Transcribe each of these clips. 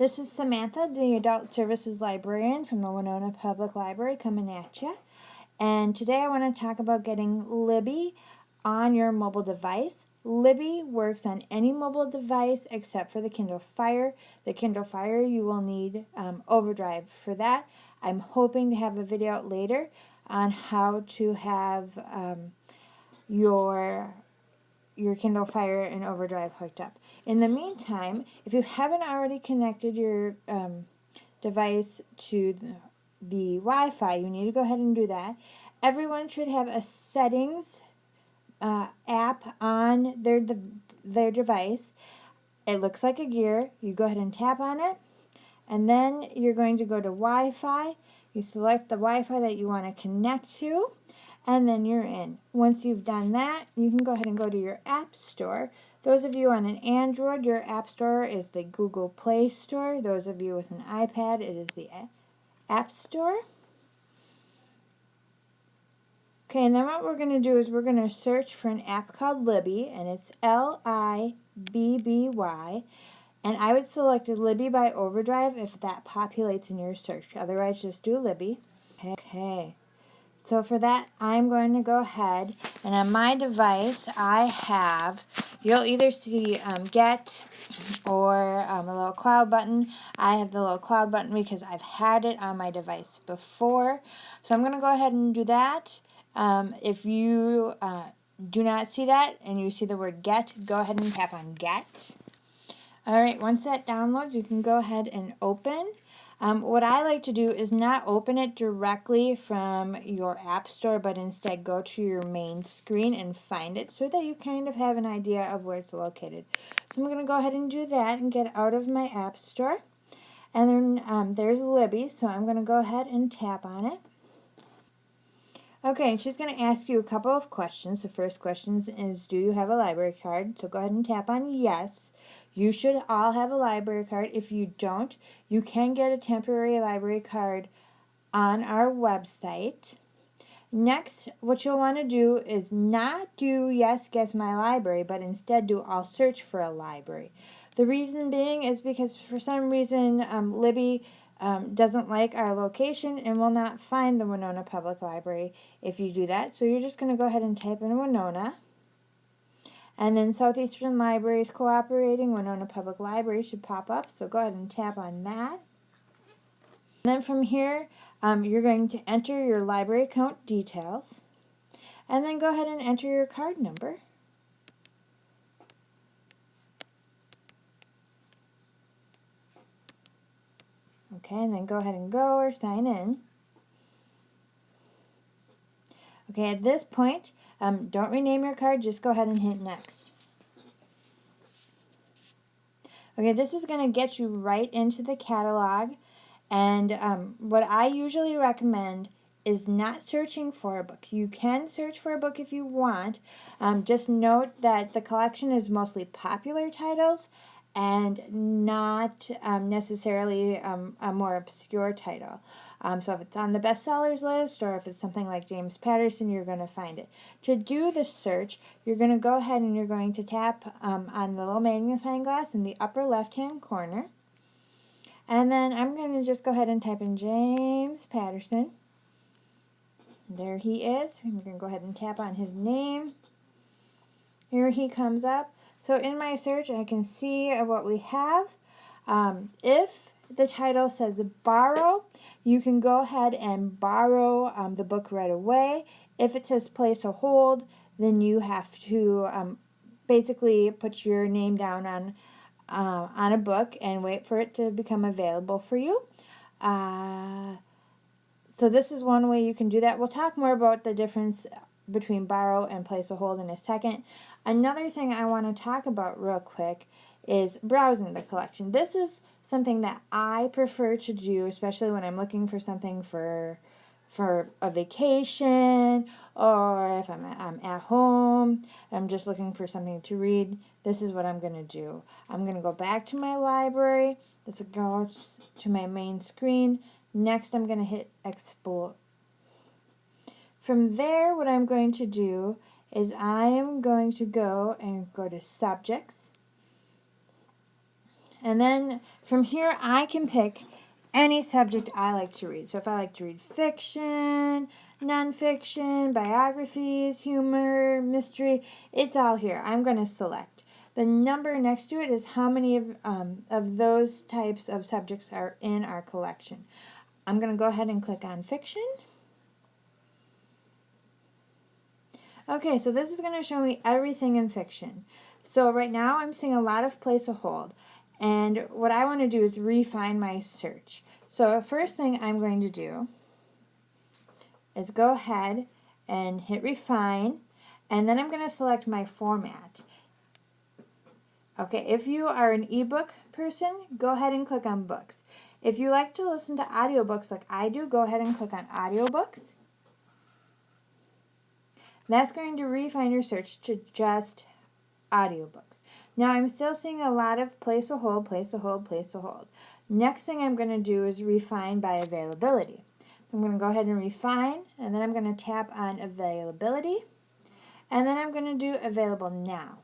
This is Samantha, the Adult Services Librarian from the Winona Public Library, coming at you. And today I want to talk about getting Libby on your mobile device. Libby works on any mobile device except for the Kindle Fire. The Kindle Fire, you will need Overdrive for that. I'm hoping to have a video out later on how to have your Kindle Fire and Overdrive hooked up. In the meantime, if you haven't already connected your device to the Wi-Fi, you need to go ahead and do that. Everyone should have a settings app on their device. It looks like a gear. You go ahead and tap on it, and then you're going to go to Wi-Fi. You select the Wi-Fi that you want to connect to, and then you're in. Once you've done that, you can go ahead and go to your App Store. Those of you on an Android, your App Store is the Google Play Store. Those of you with an iPad, it is the App Store. Okay, and then what we're going to do is we're going to search for an app called Libby, and it's Libby. And I would select Libby by Overdrive if that populates in your search. Otherwise, just do Libby. Okay. So for that, I'm going to go ahead, and on my device, I have, you'll either see Get or a little cloud button. I have the little cloud button because I've had it on my device before. So I'm going to go ahead and do that. If you do not see that and you see the word Get, go ahead and tap on Get. All right, once that downloads, you can go ahead and open. What I like to do is not open it directly from your app store, but instead go to your main screen and find it so that you kind of have an idea of where it's located. So I'm going to go ahead and do that and get out of my app store. And then there's Libby, so I'm going to go ahead and tap on it. Okay, and she's going to ask you a couple of questions. The first question is, do you have a library card? So go ahead and tap on yes. You should all have a library card. If you don't, you can get a temporary library card on our website. Next, what you'll want to do is not do yes, guess my library, but instead do I'll search for a library. The reason being is because for some reason Libby doesn't like our location and will not find the Winona Public Library if you do that. So you're just going to go ahead and type in Winona. And then Southeastern Libraries Cooperating, Winona Public Library should pop up. So go ahead and tap on that. And then from here, you're going to enter your library account details. And then go ahead and enter your card number. Okay, and then go ahead and go or sign in. Okay, at this point, don't rename your card, just go ahead and hit next. Okay, this is going to get you right into the catalog, and what I usually recommend is not searching for a book. You can search for a book if you want. Just note that the collection is mostly popular titles and not necessarily a more obscure title. So if it's on the bestsellers list or if it's something like James Patterson, you're going to find it. To do the search, you're going to go ahead and you're going to tap on the little magnifying glass in the upper left-hand corner. And then I'm going to just go ahead and type in James Patterson. There he is. I'm going to go ahead and tap on his name. Here he comes up. So in my search, I can see what we have. If the title says borrow, you can go ahead and borrow the book right away. If it says place a hold, then you have to basically put your name down on a book and wait for it to become available for you. So this is one way you can do that. We'll talk more about the difference between borrow and place a hold in a second. Another thing I want to talk about real quick is browsing the collection. This is something that I prefer to do, especially when I'm looking for something for a vacation, or if I'm at home, I'm just looking for something to read. This is what I'm going to do. I'm going to go back to my library. Let's go to my main screen. Next, I'm going to hit Explore. From there, what I'm going to do is I am going to go to Subjects. And then from here, I can pick any subject I like to read. So if I like to read fiction, nonfiction, biographies, humor, mystery, it's all here. I'm going to select. The number next to it is how many of those types of subjects are in our collection. I'm going to go ahead and click on fiction. Okay, so this is going to show me everything in fiction. So right now I'm seeing a lot of place a hold. And what I want to do is refine my search. So the first thing I'm going to do is go ahead and hit refine. And then I'm going to select my format. Okay, if you are an ebook person, go ahead and click on books. If you like to listen to audiobooks like I do, go ahead and click on audiobooks. That's going to refine your search to just audiobooks. Now I'm still seeing a lot of place a hold, place a hold, place a hold. Next thing I'm going to do is refine by availability. So I'm going to go ahead and refine, and then I'm going to tap on availability, and then I'm going to do available now.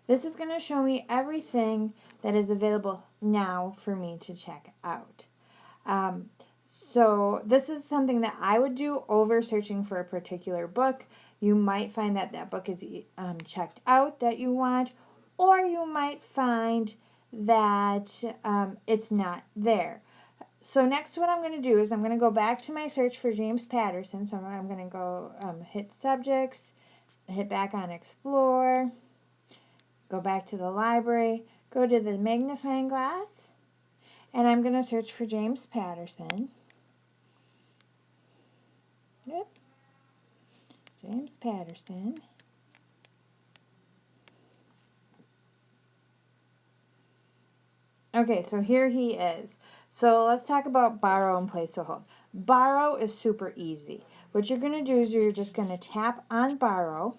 This is going to show me everything that is available now for me to check out. So this is something that I would do over searching for a particular book. You might find that that book is checked out that you want, or you might find that it's not there. So next what I'm going to do is I'm going to go back to my search for James Patterson. So I'm going to go hit subjects, hit back on explore, go back to the library, go to the magnifying glass, and I'm going to search for James Patterson. Yep. James Patterson. Okay, so here he is. So let's talk about borrow and place a hold. Borrow is super easy. What you're going to do is you're just going to tap on borrow,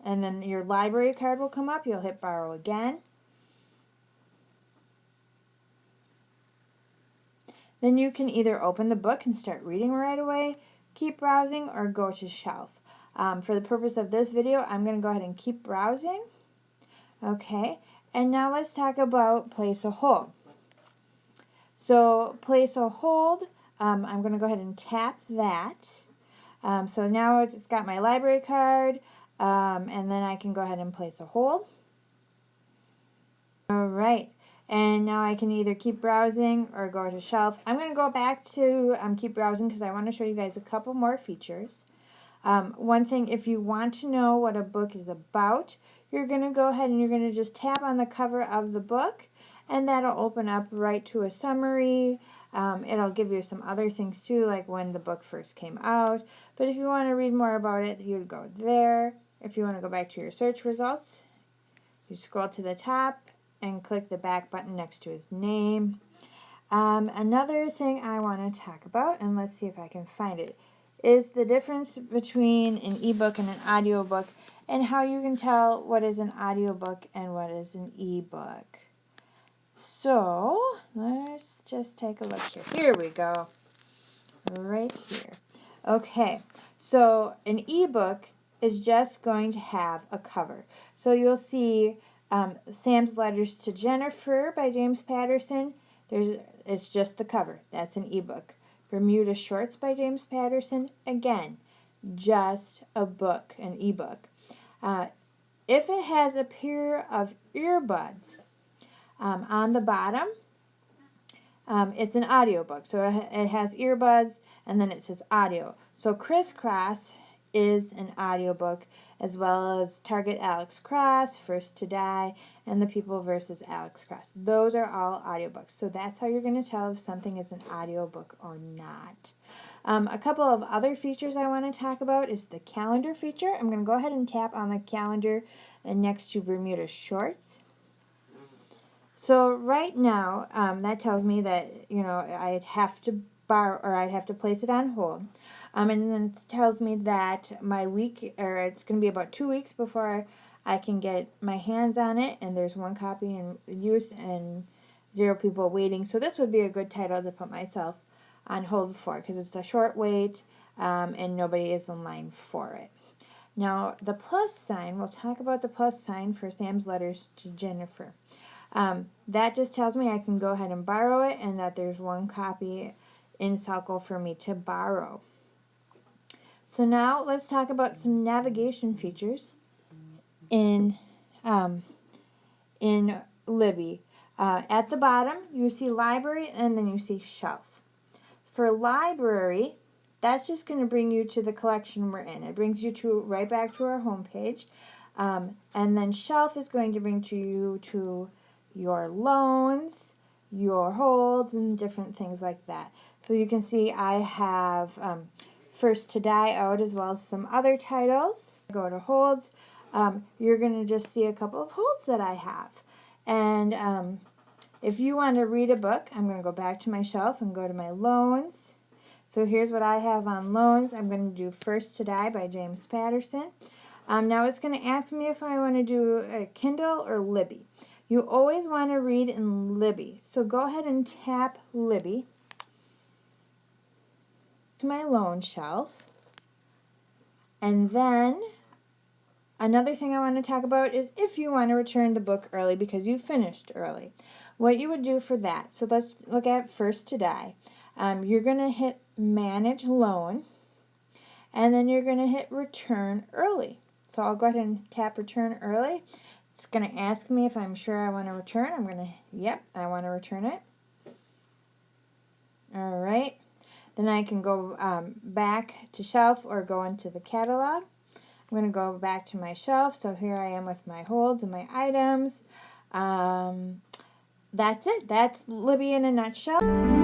and then your library card will come up. You'll hit borrow again. Then you can either open the book and start reading right away, keep browsing, or go to shelf. For the purpose of this video, I'm going to go ahead and keep browsing. Okay, and now let's talk about place a hold. So place a hold, I'm going to go ahead and tap that. So now it's got my library card, and then I can go ahead and place a hold. All right. And now I can either keep browsing or go to shelf. I'm going to go back to keep browsing because I want to show you guys a couple more features. One thing, if you want to know what a book is about, you're going to go ahead and you're going to just tap on the cover of the book, and that'll open up right to a summary. It'll give you some other things too, like when the book first came out. But if you want to read more about it, you'd go there. If you want to go back to your search results, you scroll to the top and click the back button next to his name. Another thing I want to talk about, and let's see if I can find it, is the difference between an ebook and an audiobook, and how you can tell what is an audiobook and what is an ebook. So let's just take a look here. Here we go. Right here. Okay, so an ebook is just going to have a cover. So you'll see Sam's Letters to Jennifer by James Patterson. It's just the cover. That's an ebook. Bermuda Shorts by James Patterson. Again, just a book, an ebook. If it has a pair of earbuds on the bottom, it's an audiobook. So it has earbuds, and then it says audio. So Crisscross is an audiobook, as well as Target Alex Cross, First to Die, and The People versus Alex Cross. Those are all audiobooks. So that's how you're going to tell if something is an audiobook or not. A couple of other features I want to talk about is the calendar feature. I'm going to go ahead and tap on the calendar next to Bermuda Shorts. So right now, that tells me that, I'd have to borrow, or I'd have to place it on hold. And then it tells me that my week, or it's going to be about 2 weeks before I can get my hands on it, and there's 1 copy in use and 0 people waiting. So this would be a good title to put myself on hold for, because it's a short wait, and nobody is in line for it. Now, the plus sign, we'll talk about the plus sign for Sam's letters to Jennifer. That just tells me I can go ahead and borrow it and that there's one copy in Salco for me to borrow. So now let's talk about some navigation features in Libby. At the bottom, you see library and then you see shelf. For library, that's just going to bring you to the collection we're in. It brings you to right back to our homepage. And then shelf is going to bring you to your loans, your holds, and different things like that. So you can see I have First to Die out as well as some other titles. Go to holds. You're going to just see a couple of holds that I have. And if you want to read a book, I'm going to go back to my shelf and go to my loans. So here's what I have on loans. I'm going to do First to Die by James Patterson. Now it's going to ask me if I want to do a Kindle or Libby. You always want to read in Libby. So go ahead and tap Libby to my loan shelf. And then another thing I want to talk about is if you want to return the book early because you finished early. What you would do for that. So let's look at First to Die. You're going to hit Manage Loan, and then you're going to hit Return Early. So I'll go ahead and tap Return Early. It's going to ask me if I'm sure I want to return. I'm going to, yep, I want to return it. All right. Then I can go back to shelf or go into the catalog. I'm going to go back to my shelf. So here I am with my holds and my items. That's it. That's Libby in a nutshell.